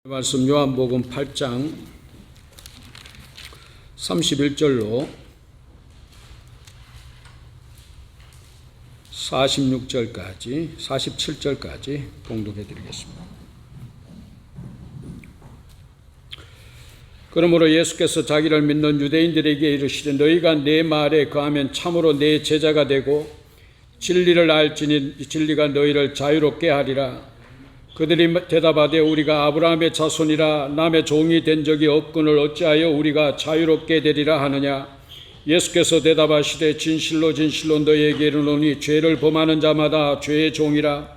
말씀 요한복음 8장 31절로 46절까지 47절까지 봉독해 드리겠습니다. 그러므로 예수께서 자기를 믿는 유대인들에게 이르시되 너희가 내 말에 거하면 참으로 내 제자가 되고 진리를 알지니 진리가 너희를 자유롭게 하리라. 그들이 대답하되 우리가 아브라함의 자손이라 남의 종이 된 적이 없거늘 어찌하여 우리가 자유롭게 되리라 하느냐. 예수께서 대답하시되 진실로 진실로 너희에게 이르노니 죄를 범하는 자마다 죄의 종이라.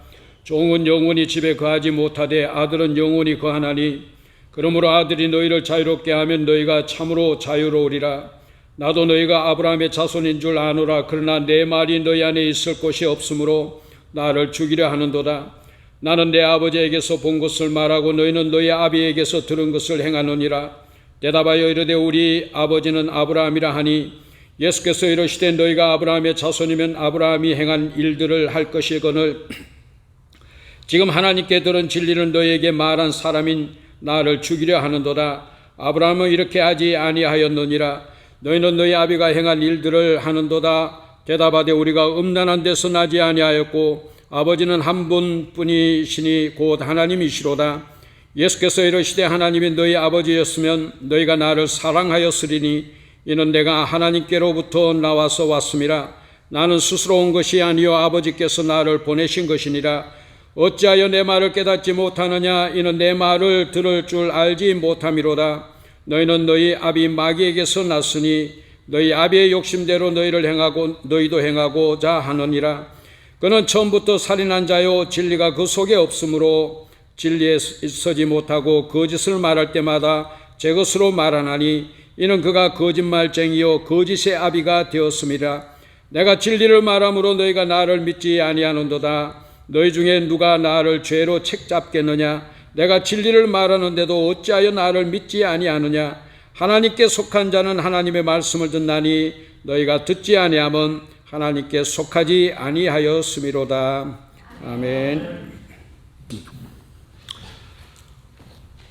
종은 영원히 집에 거하지 못하되 아들은 영원히 거하나니 그러므로 아들이 너희를 자유롭게 하면 너희가 참으로 자유로우리라. 나도 너희가 아브라함의 자손인 줄 아노라. 그러나 내 말이 너희 안에 있을 곳이 없으므로 나를 죽이려 하는도다. 나는 내 아버지에게서 본 것을 말하고 너희는 너희 아비에게서 들은 것을 행하느니라. 대답하여 이르되 우리 아버지는 아브라함이라 하니 예수께서 이르시되 너희가 아브라함의 자손이면 아브라함이 행한 일들을 할 것이거늘 지금 하나님께 들은 진리를 너희에게 말한 사람인 나를 죽이려 하는도다. 아브라함은 이렇게 하지 아니하였느니라. 너희는 너희 아비가 행한 일들을 하는도다. 대답하되 우리가 음란한 데서 나지 아니하였고 아버지는 한 분뿐이시니 곧 하나님이시로다. 예수께서 이르시되 하나님이 너희 아버지였으면 너희가 나를 사랑하였으리니 이는 내가 하나님께로부터 나와서 왔음이라. 나는 스스로 온 것이 아니요 아버지께서 나를 보내신 것이니라. 어찌하여 내 말을 깨닫지 못하느냐. 이는 내 말을 들을 줄 알지 못함이로다. 너희는 너희 아비 마귀에게서 났으니 너희 아비의 욕심대로 너희를 행하고 너희도 행하고자 하느니라. 그는 처음부터 살인한 자요 진리가 그 속에 없으므로 진리에 서지 못하고 거짓을 말할 때마다 제 것으로 말하나니 이는 그가 거짓말쟁이요 거짓의 아비가 되었음이라. 내가 진리를 말함으로 너희가 나를 믿지 아니하는도다. 너희 중에 누가 나를 죄로 책잡겠느냐. 내가 진리를 말하는데도 어찌하여 나를 믿지 아니하느냐. 하나님께 속한 자는 하나님의 말씀을 듣나니 너희가 듣지 아니하면 하나님께 속하지 아니하였음이로다. 아멘.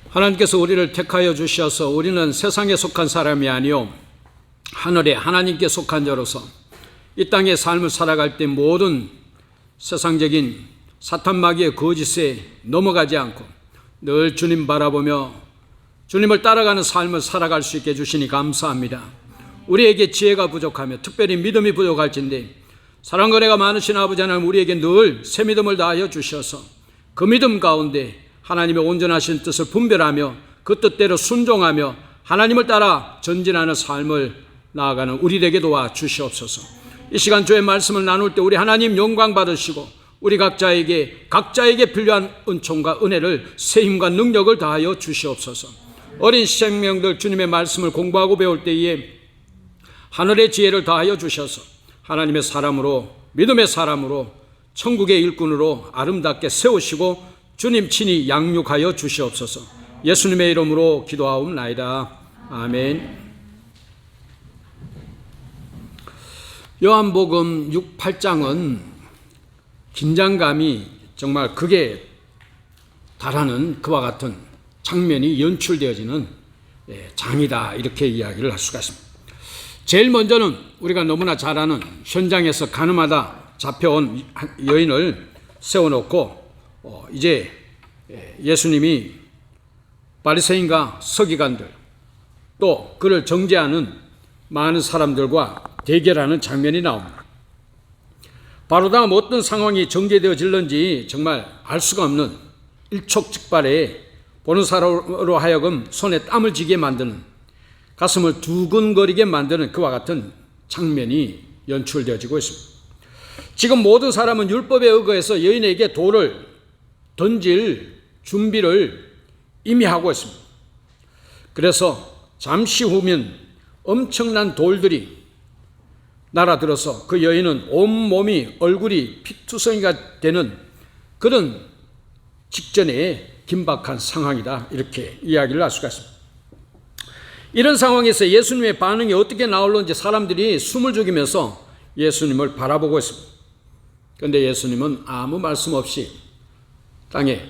하나님께서 우리를 택하여 주셔서 우리는 세상에 속한 사람이 아니요 하늘에 하나님께 속한 자로서 이 땅의 삶을 살아갈 때 모든 세상적인 사탄 마귀의 거짓에 넘어가지 않고 늘 주님 바라보며 주님을 따라가는 삶을 살아갈 수 있게 해주시니 감사합니다. 우리에게 지혜가 부족하며 특별히 믿음이 부족할진데 사랑과 은혜가 많으신 아버지 하나님 우리에게 늘 새 믿음을 다하여 주셔서 그 믿음 가운데 하나님의 온전하신 뜻을 분별하며 그 뜻대로 순종하며 하나님을 따라 전진하는 삶을 나아가는 우리 되게 도와 주시옵소서. 이 시간 주의 말씀을 나눌 때 우리 하나님 영광 받으시고 우리 각자에게 필요한 은총과 은혜를 새 힘과 능력을 다하여 주시옵소서. 어린 생명들 주님의 말씀을 공부하고 배울 때에 하늘의 지혜를 다하여 주셔서 하나님의 사람으로 믿음의 사람으로 천국의 일꾼으로 아름답게 세우시고 주님 친히 양육하여 주시옵소서. 예수님의 이름으로 기도하옵나이다. 아멘. 요한복음 8장은 긴장감이 정말 극에 달하는 그와 같은 장면이 연출되어지는 장이다 이렇게 이야기를 할 수가 있습니다. 제일 먼저는 우리가 너무나 잘 아는 현장에서 가늠하다 잡혀온 여인을 세워놓고 이제 예수님이 바리새인과 서기관들 또 그를 정죄하는 많은 사람들과 대결하는 장면이 나옵니다. 바로 다음 어떤 상황이 전개되어질는지 정말 알 수가 없는 일촉즉발에 보는 사람으로 하여금 손에 땀을 쥐게 만드는 가슴을 두근거리게 만드는 그와 같은 장면이 연출되어지고 있습니다. 지금 모든 사람은 율법에 의거해서 여인에게 돌을 던질 준비를 이미 하고 있습니다. 그래서 잠시 후면 엄청난 돌들이 날아들어서 그 여인은 온몸이 얼굴이 피투성이가 되는 그런 직전에 긴박한 상황이다 이렇게 이야기를 할 수가 있습니다. 이런 상황에서 예수님의 반응이 어떻게 나올는지 사람들이 숨을 죽이면서 예수님을 바라보고 있습니다. 그런데 예수님은 아무 말씀 없이 땅에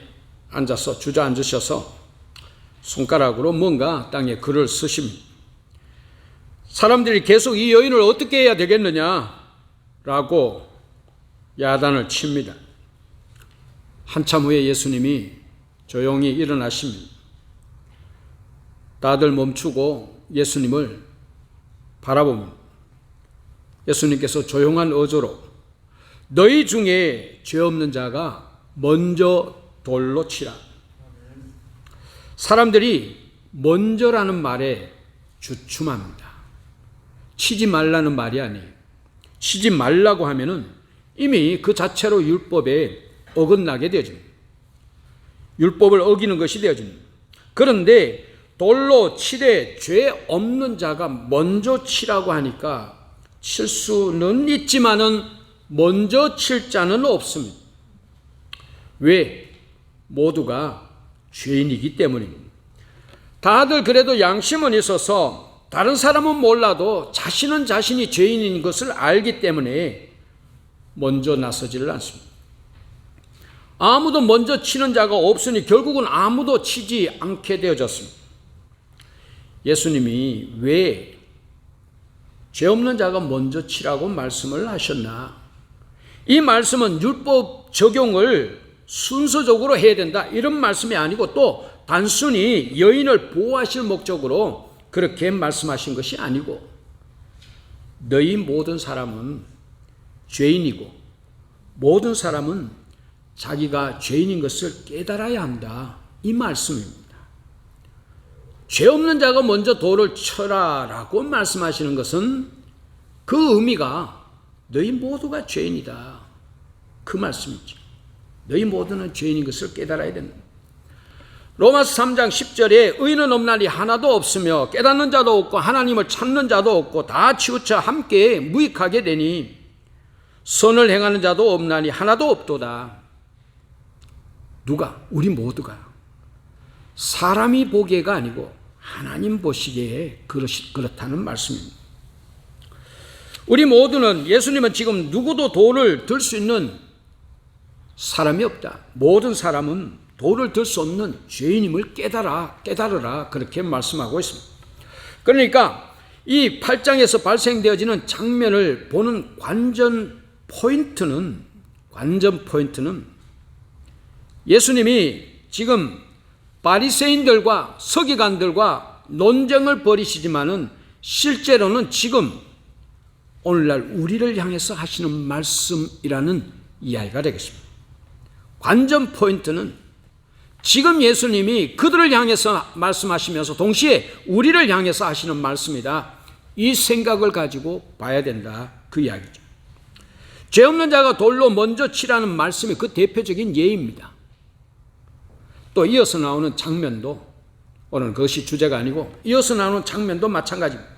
앉아서 주저앉으셔서 손가락으로 뭔가 땅에 글을 쓰십니다. 사람들이 계속 이 여인을 어떻게 해야 되겠느냐라고 야단을 칩니다. 한참 후에 예수님이 조용히 일어나십니다. 다들 멈추고 예수님을 바라봅니다. 예수님께서 조용한 어조로 너희 중에 죄 없는 자가 먼저 돌로 치라. 사람들이 먼저라는 말에 주춤합니다. 치지 말라는 말이 아니에요. 치지 말라고 하면은 이미 그 자체로 율법에 어긋나게 되어집니다. 율법을 어기는 것이 되어집니다. 그런데 돌로 치되 죄 없는 자가 먼저 치라고 하니까 칠 수는 있지만은 먼저 칠 자는 없습니다. 왜? 모두가 죄인이기 때문입니다. 다들 그래도 양심은 있어서 다른 사람은 몰라도 자신은 자신이 죄인인 것을 알기 때문에 먼저 나서지를 않습니다. 아무도 먼저 치는 자가 없으니 결국은 아무도 치지 않게 되어졌습니다. 예수님이 왜 죄 없는 자가 먼저 치라고 말씀을 하셨나? 이 말씀은 율법 적용을 순서적으로 해야 된다 이런 말씀이 아니고 또 단순히 여인을 보호하실 목적으로 그렇게 말씀하신 것이 아니고 너희 모든 사람은 죄인이고 모든 사람은 자기가 죄인인 것을 깨달아야 한다 이 말씀입니다. 죄 없는 자가 먼저 돌을 쳐라 라고 말씀하시는 것은 그 의미가 너희 모두가 죄인이다 그 말씀이죠. 너희 모두는 죄인인 것을 깨달아야 된다. 로마서 3장 10절에 의인은 없나니 하나도 없으며 깨닫는 자도 없고 하나님을 찾는 자도 없고 다 치우쳐 함께 무익하게 되니 선을 행하는 자도 없나니 하나도 없도다. 누가? 우리 모두가. 사람이 보기에가 아니고 하나님 보시기에 그렇다는 말씀입니다. 우리 모두는 예수님은 지금 누구도 돌을 들 수 있는 사람이 없다. 모든 사람은 돌을 들 수 없는 죄인임을 깨달으라 그렇게 말씀하고 있습니다. 그러니까 이 8장에서 발생되어지는 장면을 보는 관전 포인트는 예수님이 지금 바리새인들과 서기관들과 논쟁을 벌이시지만은 실제로는 지금 오늘날 우리를 향해서 하시는 말씀이라는 이야기가 되겠습니다. 관전 포인트는 지금 예수님이 그들을 향해서 말씀하시면서 동시에 우리를 향해서 하시는 말씀이다. 이 생각을 가지고 봐야 된다. 그 이야기죠. 죄 없는 자가 돌로 먼저 치라는 말씀이 그 대표적인 예입니다. 또 이어서 나오는 장면도 오늘 그것이 주제가 아니고 이어서 나오는 장면도 마찬가지입니다.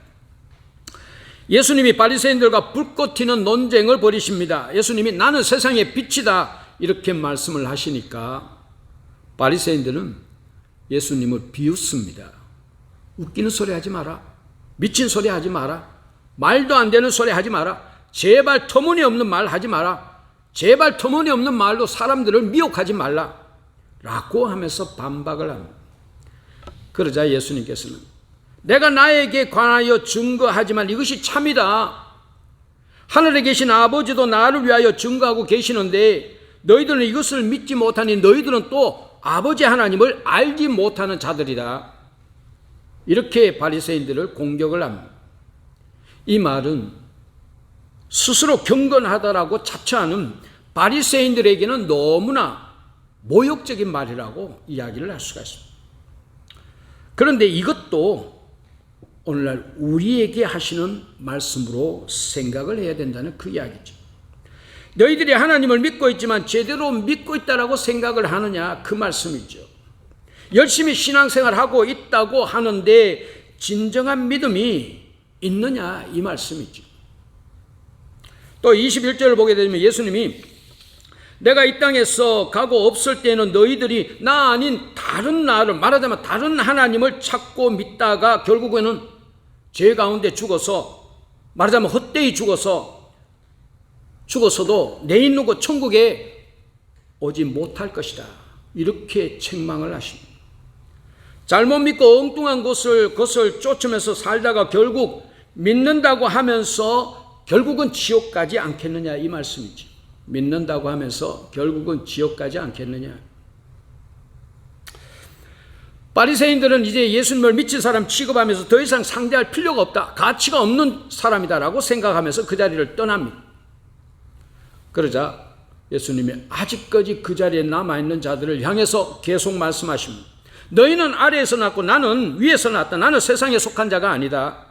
예수님이 바리새인들과 불꽃 튀는 논쟁을 벌이십니다. 예수님이 나는 세상의 빛이다 이렇게 말씀을 하시니까 바리새인들은 예수님을 비웃습니다. 웃기는 소리 하지 마라. 미친 소리 하지 마라. 말도 안 되는 소리 하지 마라. 제발 터무니없는 말 하지 마라. 제발 터무니없는 말로 사람들을 미혹하지 말라 라고 하면서 반박을 합니다. 그러자 예수님께서는 내가 나에게 관하여 증거하지만 이것이 참이다. 하늘에 계신 아버지도 나를 위하여 증거하고 계시는데 너희들은 이것을 믿지 못하니 너희들은 또 아버지 하나님을 알지 못하는 자들이다. 이렇게 바리새인들을 공격을 합니다. 이 말은 스스로 경건하다라고 자처하는 바리새인들에게는 너무나 모욕적인 말이라고 이야기를 할 수가 있습니다. 그런데 이것도 오늘날 우리에게 하시는 말씀으로 생각을 해야 된다는 그 이야기죠. 너희들이 하나님을 믿고 있지만 제대로 믿고 있다라고 생각을 하느냐 그 말씀이죠. 열심히 신앙생활하고 있다고 하는데 진정한 믿음이 있느냐 이 말씀이죠. 또 21절을 보게 되면 예수님이 내가 이 땅에서 가고 없을 때는 너희들이 나 아닌 다른 나를 말하자면 다른 하나님을 찾고 믿다가 결국에는 죄 가운데 죽어서 말하자면 헛되이 죽어서도 내 있는 곳 천국에 오지 못할 것이다. 이렇게 책망을 하십니다. 잘못 믿고 엉뚱한 것을 쫓으면서 살다가 결국 믿는다고 하면서 결국은 지옥 가지 않겠느냐, 이 말씀이지. 믿는다고 하면서 결국은 지옥 가지 않겠느냐. 바리새인들은 이제 예수님을 미친 사람 취급하면서 더 이상 상대할 필요가 없다, 가치가 없는 사람이다라고 생각하면서 그 자리를 떠납니다. 그러자 예수님이 아직까지 그 자리에 남아있는 자들을 향해서 계속 말씀하십니다. 너희는 아래에서 났고 나는 위에서 났다. 나는 세상에 속한 자가 아니다.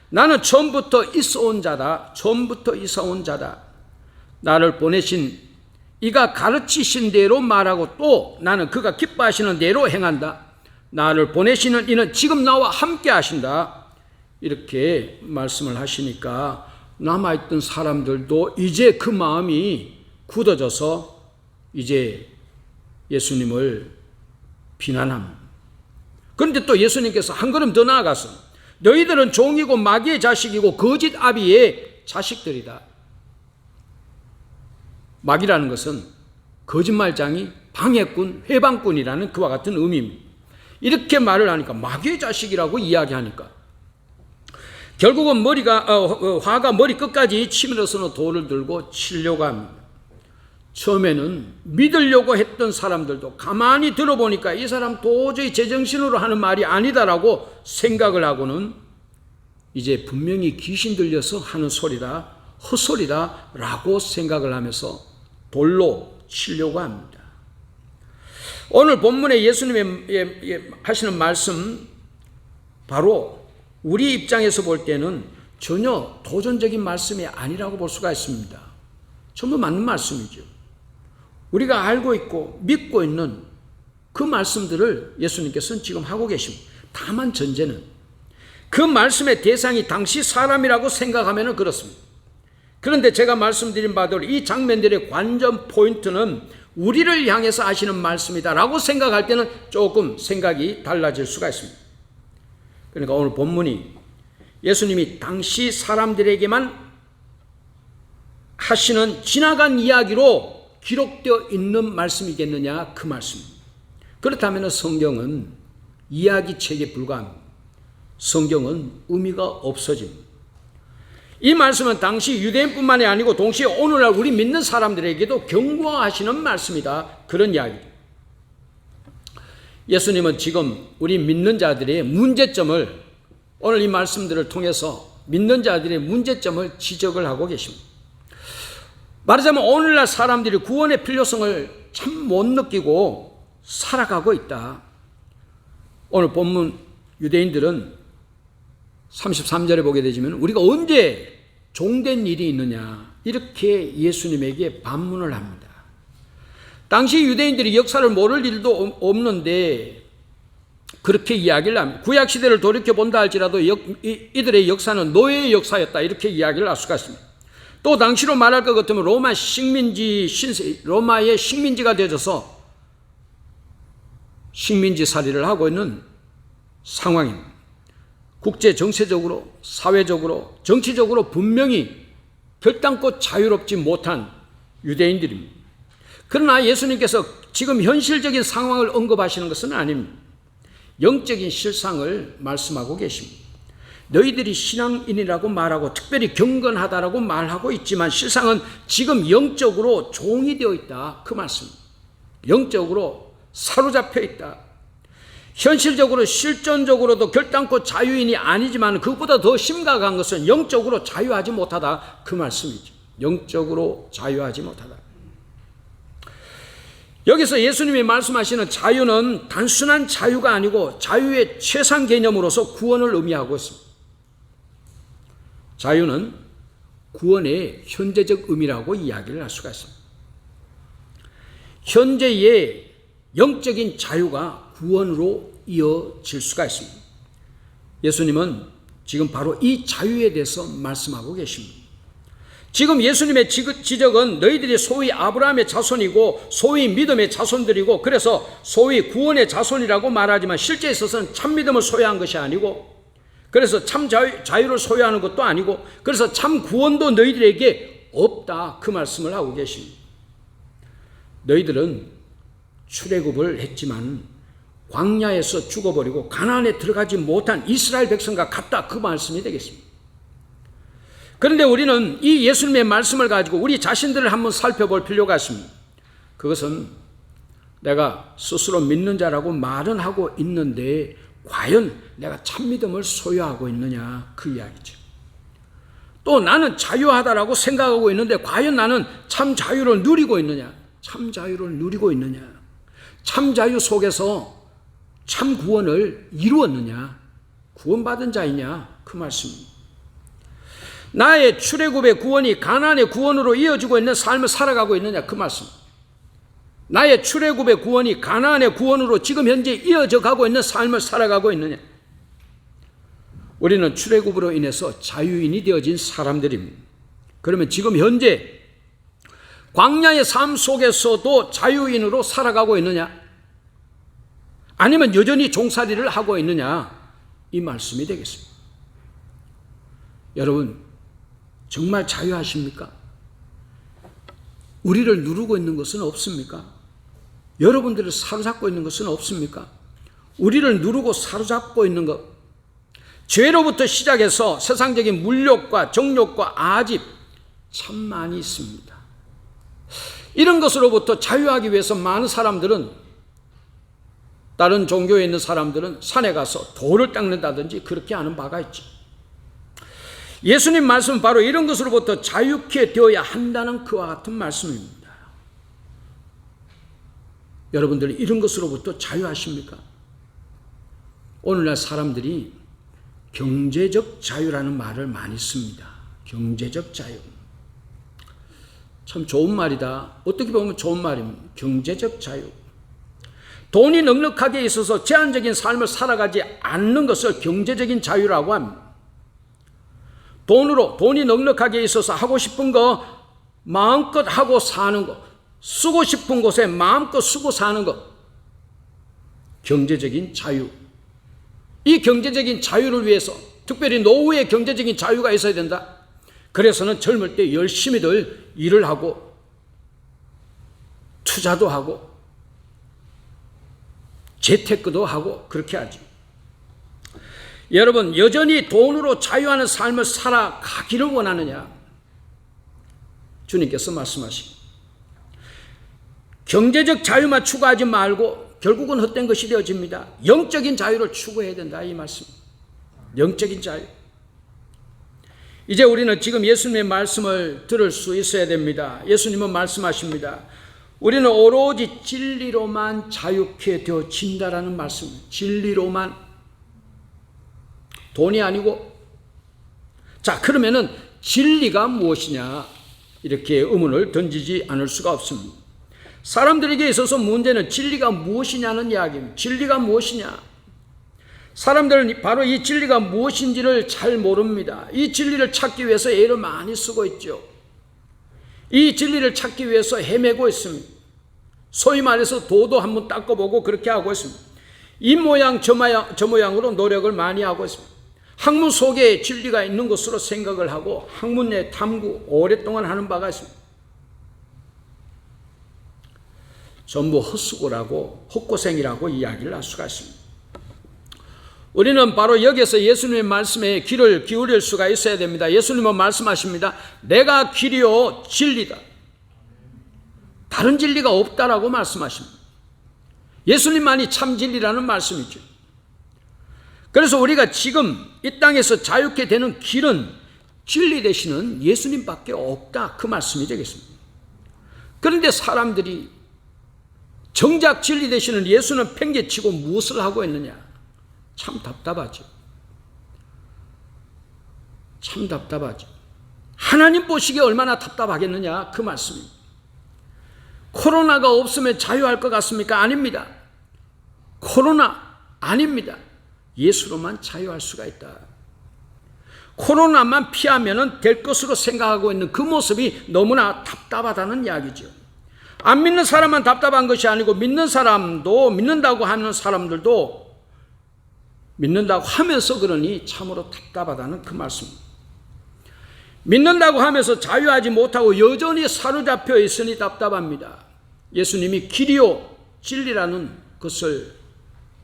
나는 처음부터 있어 온 자다. 처음부터 있어 온 자다. 나를 보내신 이가 가르치신 대로 말하고 또 나는 그가 기뻐하시는 대로 행한다. 나를 보내시는 이는 지금 나와 함께 하신다. 이렇게 말씀을 하시니까 남아있던 사람들도 이제 그 마음이 굳어져서 이제 예수님을 비난합니다. 그런데 또 예수님께서 한 걸음 더 나아가서 너희들은 종이고 마귀의 자식이고 거짓 아비의 자식들이다. 마귀라는 것은 거짓말장이, 방해꾼, 회방꾼이라는 그와 같은 의미입니다. 이렇게 말을 하니까, 마귀의 자식이라고 이야기하니까 결국은 화가 머리 끝까지 치밀어서는 돌을 들고 치려고 합니다. 처음에는 믿으려고 했던 사람들도 가만히 들어보니까 이 사람 도저히 제정신으로 하는 말이 아니다라고 생각을 하고는 이제 분명히 귀신 들려서 하는 소리다, 헛소리다 라고 생각을 하면서 돌로 치려고 합니다. 오늘 본문에 예수님이 하시는 말씀, 바로 우리 입장에서 볼 때는 전혀 도전적인 말씀이 아니라고 볼 수가 있습니다. 전부 맞는 말씀이죠. 우리가 알고 있고 믿고 있는 그 말씀들을 예수님께서는 지금 하고 계십니다. 다만 전제는 그 말씀의 대상이 당시 사람이라고 생각하면 그렇습니다. 그런데 제가 말씀드린 바대로 이 장면들의 관전 포인트는 우리를 향해서 하시는 말씀이다라고 생각할 때는 조금 생각이 달라질 수가 있습니다. 그러니까 오늘 본문이 예수님이 당시 사람들에게만 하시는 지나간 이야기로 기록되어 있는 말씀이겠느냐, 그 말씀입니다. 그렇다면 성경은 이야기책에 불과합니다. 성경은 의미가 없어집니다. 이 말씀은 당시 유대인뿐만이 아니고 동시에 오늘날 우리 믿는 사람들에게도 경고하시는 말씀이다, 그런 이야기입니다. 예수님은 지금 우리 믿는 자들의 문제점을, 오늘 이 말씀들을 통해서 믿는 자들의 문제점을 지적을 하고 계십니다. 말하자면 오늘날 사람들이 구원의 필요성을 참 못 느끼고 살아가고 있다. 오늘 본문 유대인들은 33절에 보게 되지만 우리가 언제 종된 일이 있느냐, 이렇게 예수님에게 반문을 합니다. 당시 유대인들이 역사를 모를 일도 없는데 그렇게 이야기를 합니다. 구약시대를 돌이켜본다 할지라도 이들의 역사는 노예의 역사였다, 이렇게 이야기를 할 수가 있습니다. 또 당시로 말할 것 같으면 로마의 식민지가 되어져서 식민지살이를 하고 있는 상황입니다. 국제 정세적으로, 사회적으로, 정치적으로 분명히 결단코 자유롭지 못한 유대인들입니다. 그러나 예수님께서 지금 현실적인 상황을 언급하시는 것은 아닙니다. 영적인 실상을 말씀하고 계십니다. 너희들이 신앙인이라고 말하고 특별히 경건하다라고 말하고 있지만 실상은 지금 영적으로 종이 되어 있다, 그 말씀입니다. 영적으로 사로잡혀 있다. 현실적으로 실존적으로도 결단코 자유인이 아니지만 그것보다 더 심각한 것은 영적으로 자유하지 못하다, 그 말씀이죠. 영적으로 자유하지 못하다. 여기서 예수님이 말씀하시는 자유는 단순한 자유가 아니고 자유의 최상 개념으로서 구원을 의미하고 있습니다. 자유는 구원의 현재적 의미라고 이야기를 할 수가 있습니다. 현재의 영적인 자유가 구원으로 이어질 수가 있습니다. 예수님은 지금 바로 이 자유에 대해서 말씀하고 계십니다. 지금 예수님의 지적은 너희들이 소위 아브라함의 자손이고 소위 믿음의 자손들이고 그래서 소위 구원의 자손이라고 말하지만 실제에 있어서는 참 믿음을 소유한 것이 아니고, 그래서 참 자유를 소유하는 것도 아니고, 그래서 참 구원도 너희들에게 없다, 그 말씀을 하고 계십니다. 너희들은 출애굽을 했지만 광야에서 죽어버리고 가나안에 들어가지 못한 이스라엘 백성과 같다, 그 말씀이 되겠습니다. 그런데 우리는 이 예수님의 말씀을 가지고 우리 자신들을 한번 살펴볼 필요가 있습니다. 그것은 내가 스스로 믿는 자라고 말은 하고 있는데 과연 내가 참 믿음을 소유하고 있느냐, 그 이야기죠. 또 나는 자유하다라고 생각하고 있는데 과연 나는 참 자유를 누리고 있느냐, 참 자유를 누리고 있느냐, 참 자유 속에서 참 구원을 이루었느냐, 구원받은 자이냐, 그 말씀입니다. 나의 출애굽의 구원이 가나안의 구원으로 이어지고 있는 삶을 살아가고 있느냐, 그 말씀. 나의 출애굽의 구원이 가나안의 구원으로 지금 현재 이어져 가고 있는 삶을 살아가고 있느냐. 우리는 출애굽으로 인해서 자유인이 되어진 사람들입니다. 그러면 지금 현재 광야의 삶 속에서도 자유인으로 살아가고 있느냐, 아니면 여전히 종살이를 하고 있느냐, 이 말씀이 되겠습니다. 여러분, 정말 자유하십니까? 우리를 누르고 있는 것은 없습니까? 여러분들을 사로잡고 있는 것은 없습니까? 우리를 누르고 사로잡고 있는 것, 죄로부터 시작해서 세상적인 물욕과 정욕과 아집, 참 많이 있습니다. 이런 것으로부터 자유하기 위해서 많은 사람들은, 다른 종교에 있는 사람들은 산에 가서 돌을 닦는다든지 그렇게 하는 바가 있죠. 예수님 말씀은 바로 이런 것으로부터 자유케 되어야 한다는 그와 같은 말씀입니다. 여러분들 이런 것으로부터 자유하십니까? 오늘날 사람들이 경제적 자유라는 말을 많이 씁니다. 경제적 자유. 참 좋은 말이다. 어떻게 보면 좋은 말입니다. 경제적 자유. 돈이 넉넉하게 있어서 제한적인 삶을 살아가지 않는 것을 경제적인 자유라고 합니다. 돈이 넉넉하게 있어서 하고 싶은 거 마음껏 하고 사는 거, 쓰고 싶은 곳에 마음껏 쓰고 사는 것, 경제적인 자유. 이 경제적인 자유를 위해서 특별히 노후의 경제적인 자유가 있어야 된다. 그래서는 젊을 때 열심히들 일을 하고 투자도 하고 재테크도 하고 그렇게 하죠. 여러분, 여전히 돈으로 자유하는 삶을 살아가기를 원하느냐? 주님께서 말씀하십니다. 경제적 자유만 추구하지 말고 결국은 헛된 것이 되어집니다. 영적인 자유를 추구해야 된다, 이 말씀. 영적인 자유. 이제 우리는 지금 예수님의 말씀을 들을 수 있어야 됩니다. 예수님은 말씀하십니다. 우리는 오로지 진리로만 자유케 되어진다라는 말씀. 진리로만. 돈이 아니고. 자, 그러면은 진리가 무엇이냐? 이렇게 의문을 던지지 않을 수가 없습니다. 사람들에게 있어서 문제는 진리가 무엇이냐는 이야기입니다. 진리가 무엇이냐? 사람들은 바로 이 진리가 무엇인지를 잘 모릅니다. 이 진리를 찾기 위해서 애를 많이 쓰고 있죠. 이 진리를 찾기 위해서 헤매고 있습니다. 소위 말해서 도도 한번 닦아보고 그렇게 하고 있습니다. 이 모양 저 모양으로 노력을 많이 하고 있습니다. 학문 속에 진리가 있는 것으로 생각을 하고 학문의 탐구 오랫동안 하는 바가 있습니다. 전부 헛수고라고 헛고생이라고 이야기를 할 수가 있습니다. 우리는 바로 여기에서 예수님의 말씀에 귀를 기울일 수가 있어야 됩니다. 예수님은 말씀하십니다. 내가 길이요 진리다. 다른 진리가 없다라고 말씀하십니다. 예수님만이 참 진리라는 말씀이죠. 그래서 우리가 지금 이 땅에서 자유케 되는 길은 진리 되시는 예수님밖에 없다, 그 말씀이 되겠습니다. 그런데 사람들이 정작 진리 되시는 예수는 팽개치고 무엇을 하고 있느냐? 참 답답하죠. 참 답답하죠. 하나님 보시기에 얼마나 답답하겠느냐, 그 말씀입니다. 코로나가 없으면 자유할 것 같습니까? 아닙니다. 코로나 아닙니다. 예수로만 자유할 수가 있다. 코로나만 피하면 될 것으로 생각하고 있는 그 모습이 너무나 답답하다는 이야기죠. 안 믿는 사람만 답답한 것이 아니고 믿는 사람도, 믿는다고 하는 사람들도 믿는다고 하면서 그러니 참으로 답답하다는 그 말씀입니다. 믿는다고 하면서 자유하지 못하고 여전히 사로잡혀 있으니 답답합니다. 예수님이 길이요 진리라는 것을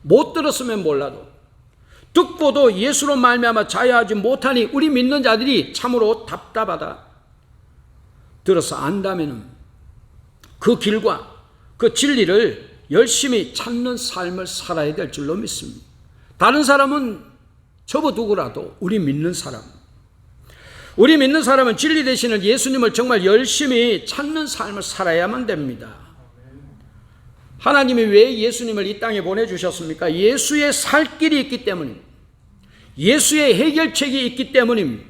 못 들었으면 몰라도 듣고도 예수로 말미암아 자유하지 못하니 우리 믿는 자들이 참으로 답답하다. 들어서 안다면 그 길과 그 진리를 열심히 찾는 삶을 살아야 될 줄로 믿습니다. 다른 사람은 접어두고라도 우리 믿는 사람은 진리 되시는 예수님을 정말 열심히 찾는 삶을 살아야만 됩니다. 하나님이 왜 예수님을 이 땅에 보내주셨습니까? 예수의 살 길이 있기 때문입니다. 예수의 해결책이 있기 때문입니다.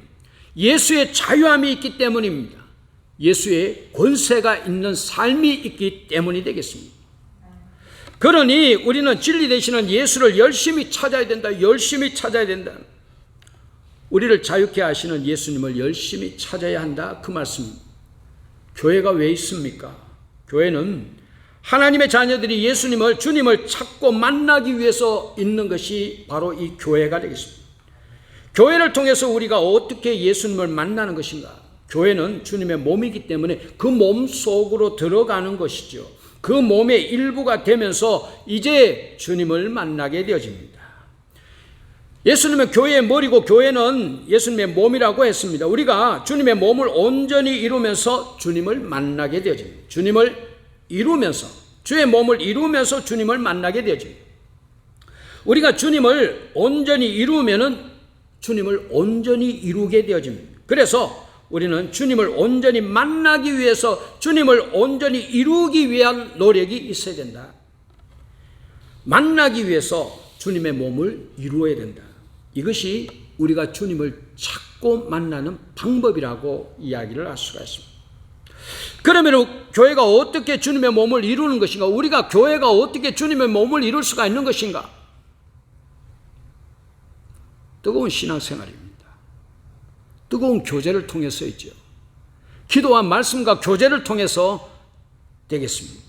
예수의 자유함이 있기 때문입니다. 예수의 권세가 있는 삶이 있기 때문이 되겠습니다. 그러니 우리는 진리 되시는 예수를 열심히 찾아야 된다. 열심히 찾아야 된다. 우리를 자유케 하시는 예수님을 열심히 찾아야 한다. 그 말씀입니다. 교회가 왜 있습니까? 교회는 하나님의 자녀들이 예수님을, 주님을 찾고 만나기 위해서 있는 것이 바로 이 교회가 되겠습니다. 교회를 통해서 우리가 어떻게 예수님을 만나는 것인가? 교회는 주님의 몸이기 때문에 그 몸 속으로 들어가는 것이죠. 그 몸의 일부가 되면서 이제 주님을 만나게 되어집니다. 예수님은 교회의 머리고 교회는 예수님의 몸이라고 했습니다. 우리가 주님의 몸을 온전히 이루면서 주님을 만나게 되어집니다. 주님을 이루면서, 주의 몸을 이루면서 주님을 만나게 되어집니다. 우리가 주님을 온전히 이루면은 주님을 온전히 이루게 되어집니다. 그래서 우리는 주님을 온전히 만나기 위해서 주님을 온전히 이루기 위한 노력이 있어야 된다. 만나기 위해서 주님의 몸을 이루어야 된다. 이것이 우리가 주님을 찾고 만나는 방법이라고 이야기를 할 수가 있습니다. 그러면 교회가 어떻게 주님의 몸을 이루는 것인가? 우리가 교회가 어떻게 주님의 몸을 이룰 수가 있는 것인가? 뜨거운 신앙생활입니다. 뜨거운 교제를 통해서 있죠. 기도와 말씀과 교제를 통해서 되겠습니다.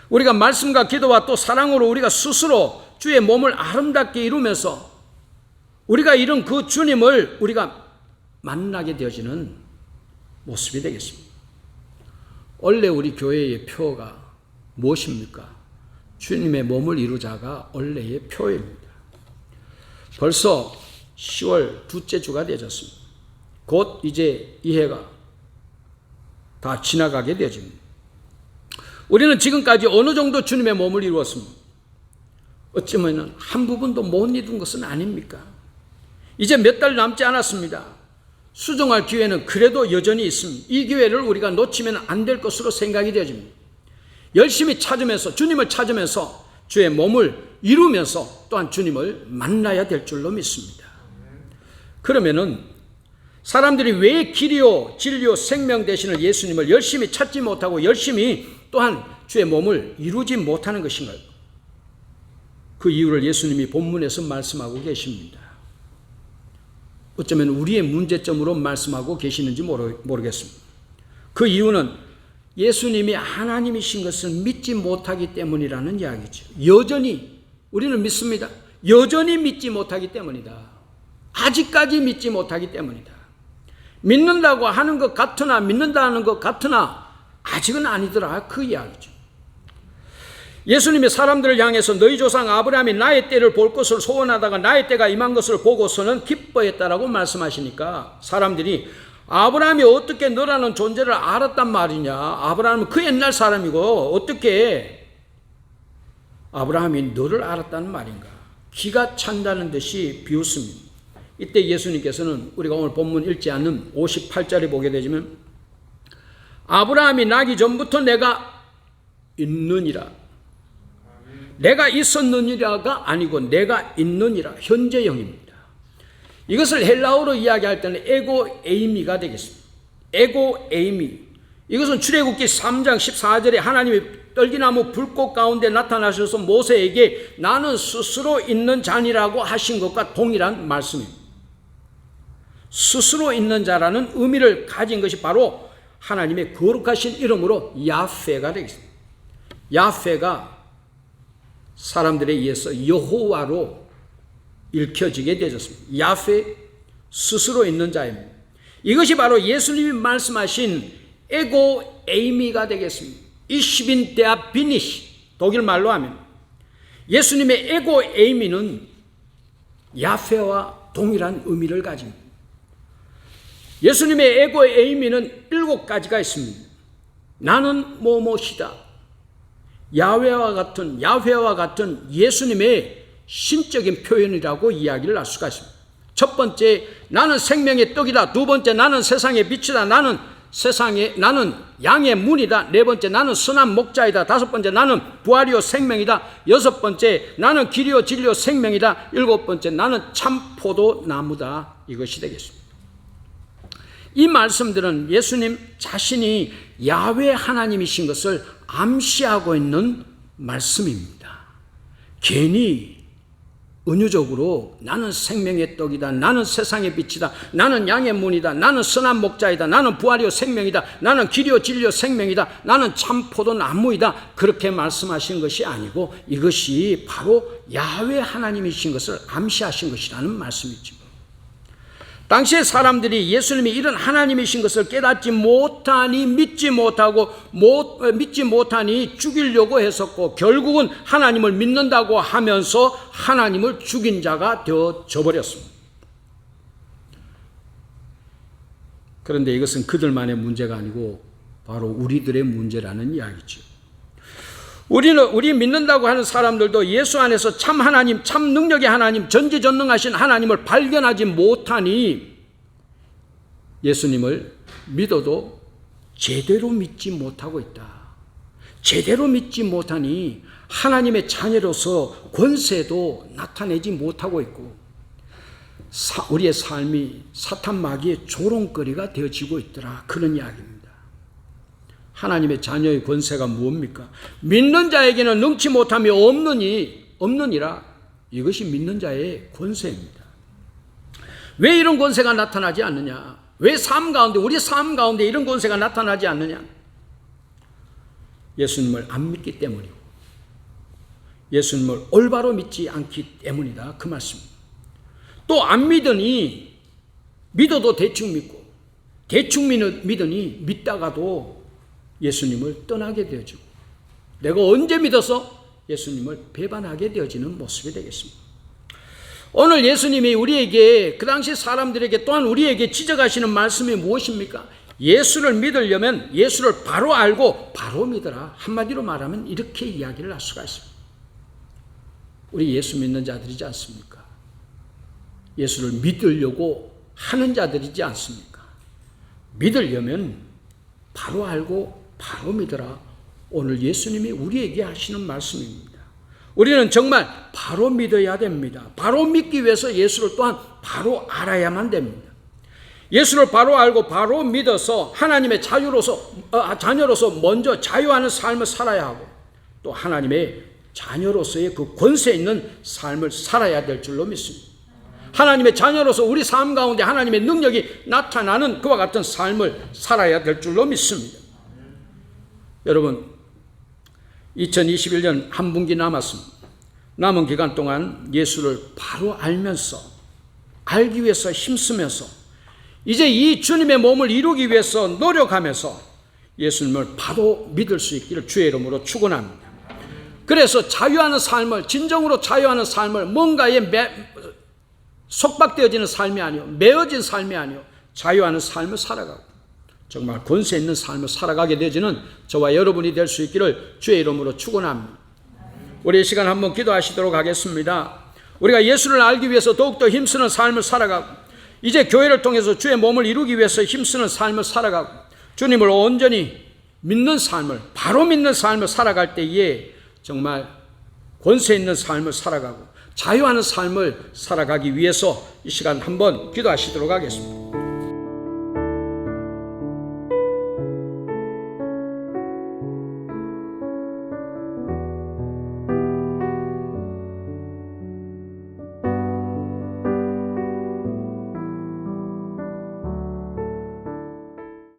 우리가 말씀과 기도와 또 사랑으로 우리가 스스로 주의 몸을 아름답게 이루면서 우리가 이룬 그 주님을 우리가 만나게 되어지는 모습이 되겠습니다. 원래 우리 교회의 표가 무엇입니까? 주님의 몸을 이루자가 원래의 표입니다. 벌써 10월 둘째 주가 되어졌습니다. 곧 이제 이 해가 다 지나가게 되어집니다. 우리는 지금까지 어느 정도 주님의 몸을 이루었습니다. 어쩌면 한 부분도 못 이룬 것은 아닙니까? 이제 몇 달 남지 않았습니다. 수정할 기회는 그래도 여전히 있습니다. 이 기회를 우리가 놓치면 안 될 것으로 생각이 되어집니다. 열심히 찾으면서, 주님을 찾으면서 주의 몸을 이루면서 또한 주님을 만나야 될 줄로 믿습니다. 그러면은 사람들이 왜 길이요 진리요 생명 되시는 예수님을 열심히 찾지 못하고 열심히 또한 주의 몸을 이루지 못하는 것인가요? 그 이유를 예수님이 본문에서 말씀하고 계십니다. 어쩌면 우리의 문제점으로 말씀하고 계시는지 모르겠습니다. 그 이유는 예수님이 하나님이신 것을 믿지 못하기 때문이라는 이야기죠. 여전히 우리는 믿습니다. 여전히 믿지 못하기 때문이다. 아직까지 믿지 못하기 때문이다. 믿는다고 하는 것 같으나, 믿는다는 것 같으나 아직은 아니더라, 그 이야기죠. 예수님이 사람들을 향해서 너희 조상 아브라함이 나의 때를 볼 것을 소원하다가 나의 때가 임한 것을 보고서는 기뻐했다라고 말씀하시니까 사람들이 아브라함이 어떻게 너라는 존재를 알았단 말이냐, 아브라함은 그 옛날 사람이고 어떻게 아브라함이 너를 알았다는 말인가, 기가 찬다는 듯이 비웃습니다. 이때 예수님께서는 우리가 오늘 본문 읽지 않는 58절에 보게 되지만 아브라함이 나기 전부터 내가 있느니라, 내가 있었느니라가 아니고 내가 있느니라, 현재형입니다. 이것을 헬라어로 이야기할 때는 에고 에이미가 되겠습니다. 에고 에이미. 이것은 출애굽기 3장 14절에 하나님이 떨기나무 불꽃 가운데 나타나셔서 모세에게 나는 스스로 있는 자니라고 하신 것과 동일한 말씀입니다. 스스로 있는 자라는 의미를 가진 것이 바로 하나님의 거룩하신 이름으로 야훼가 되겠습니다. 야훼가 사람들에 의해서 여호와로 읽혀지게 되었습니다. 야훼, 스스로 있는 자입니다. 이것이 바로 예수님이 말씀하신 에고 에이미가 되겠습니다. Ich bin der bin ich, 독일 말로 하면 예수님의 에고 에이미는 야훼와 동일한 의미를 가집니다. 예수님의 에고 에이미는 7가지가 있습니다. 나는 뭐뭐시다. 야훼와 같은 예수님의 신적인 표현이라고 이야기를 할 수가 있습니다. 첫 번째, 나는 생명의 떡이다. 두 번째, 나는 세상의 빛이다. 나는 양의 문이다. 네 번째, 나는 선한 목자이다. 다섯 번째, 나는 부활이요 생명이다. 여섯 번째, 나는 길이요 진리요 생명이다. 일곱 번째, 나는 참 포도나무다. 이것이 되겠습니다. 이 말씀들은 예수님 자신이 야훼 하나님이신 것을 암시하고 있는 말씀입니다. 괜히 은유적으로 나는 생명의 떡이다. 나는 세상의 빛이다. 나는 양의 문이다. 나는 선한 목자이다. 나는 부활이요 생명이다. 나는 길이요 진리요 생명이다. 나는 참 포도나무이다. 그렇게 말씀하신 것이 아니고 이것이 바로 야훼 하나님이신 것을 암시하신 것이라는 말씀이죠. 당시의 사람들이 예수님이 이런 하나님이신 것을 깨닫지 못하니 믿지 못하니 죽이려고 했었고, 결국은 하나님을 믿는다고 하면서 하나님을 죽인 자가 되어져 버렸습니다. 그런데 이것은 그들만의 문제가 아니고 바로 우리들의 문제라는 이야기죠. 우리 믿는다고 하는 사람들도 예수 안에서 참 하나님, 참 능력의 하나님, 전지전능하신 하나님을 발견하지 못하니 예수님을 믿어도 제대로 믿지 못하고 있다. 제대로 믿지 못하니 하나님의 자녀로서 권세도 나타내지 못하고 있고 우리의 삶이 사탄 마귀의 조롱거리가 되어지고 있더라. 그런 이야기입니다. 하나님의 자녀의 권세가 무엇입니까? 믿는 자에게는 능치 못함이 없느니라. 이것이 믿는 자의 권세입니다. 왜 이런 권세가 나타나지 않느냐? 왜 우리 삶 가운데 이런 권세가 나타나지 않느냐? 예수님을 안 믿기 때문이고 예수님을 올바로 믿지 않기 때문이다. 그 말씀입니다. 또 안 믿으니 믿어도 대충 믿고 대충 믿으니 믿다가도 예수님을 떠나게 되어지고 내가 언제 믿어서 예수님을 배반하게 되어지는 모습이 되겠습니다. 오늘 예수님이 우리에게, 그 당시 사람들에게 또한 우리에게 지적하시는 말씀이 무엇입니까? 예수를 믿으려면 예수를 바로 알고 바로 믿어라. 한마디로 말하면 이렇게 이야기를 할 수가 있습니다. 우리 예수 믿는 자들이지 않습니까? 예수를 믿으려고 하는 자들이지 않습니까? 믿으려면 바로 알고 바로 믿어라. 오늘 예수님이 우리에게 하시는 말씀입니다. 우리는 정말 바로 믿어야 됩니다. 바로 믿기 위해서 예수를 또한 바로 알아야만 됩니다. 예수를 바로 알고 바로 믿어서 하나님의 자녀로서 먼저 자유하는 삶을 살아야 하고 또 하나님의 자녀로서의 그 권세 있는 삶을 살아야 될 줄로 믿습니다. 하나님의 자녀로서 우리 삶 가운데 하나님의 능력이 나타나는 그와 같은 삶을 살아야 될 줄로 믿습니다. 여러분, 2021년 한 분기 남았습니다. 남은 기간 동안 예수를 바로 알기 위해서 힘쓰면서 이제 이 주님의 몸을 이루기 위해서 노력하면서 예수님을 바로 믿을 수 있기를 주의 이름으로 축원합니다. 그래서 자유하는 삶을, 진정으로 자유하는 삶을, 뭔가에 속박되어지는 삶이 아니요, 매어진 삶이 아니요, 자유하는 삶을 살아가고 정말 권세 있는 삶을 살아가게 되어지는 저와 여러분이 될 수 있기를 주의 이름으로 축원합니다. 우리 이 시간 한번 기도하시도록 하겠습니다. 우리가 예수를 알기 위해서 더욱더 힘쓰는 삶을 살아가고 이제 교회를 통해서 주의 몸을 이루기 위해서 힘쓰는 삶을 살아가고 주님을 온전히 믿는 삶을, 바로 믿는 삶을 살아갈 때에 정말 권세 있는 삶을 살아가고 자유하는 삶을 살아가기 위해서 이 시간 한번 기도하시도록 하겠습니다.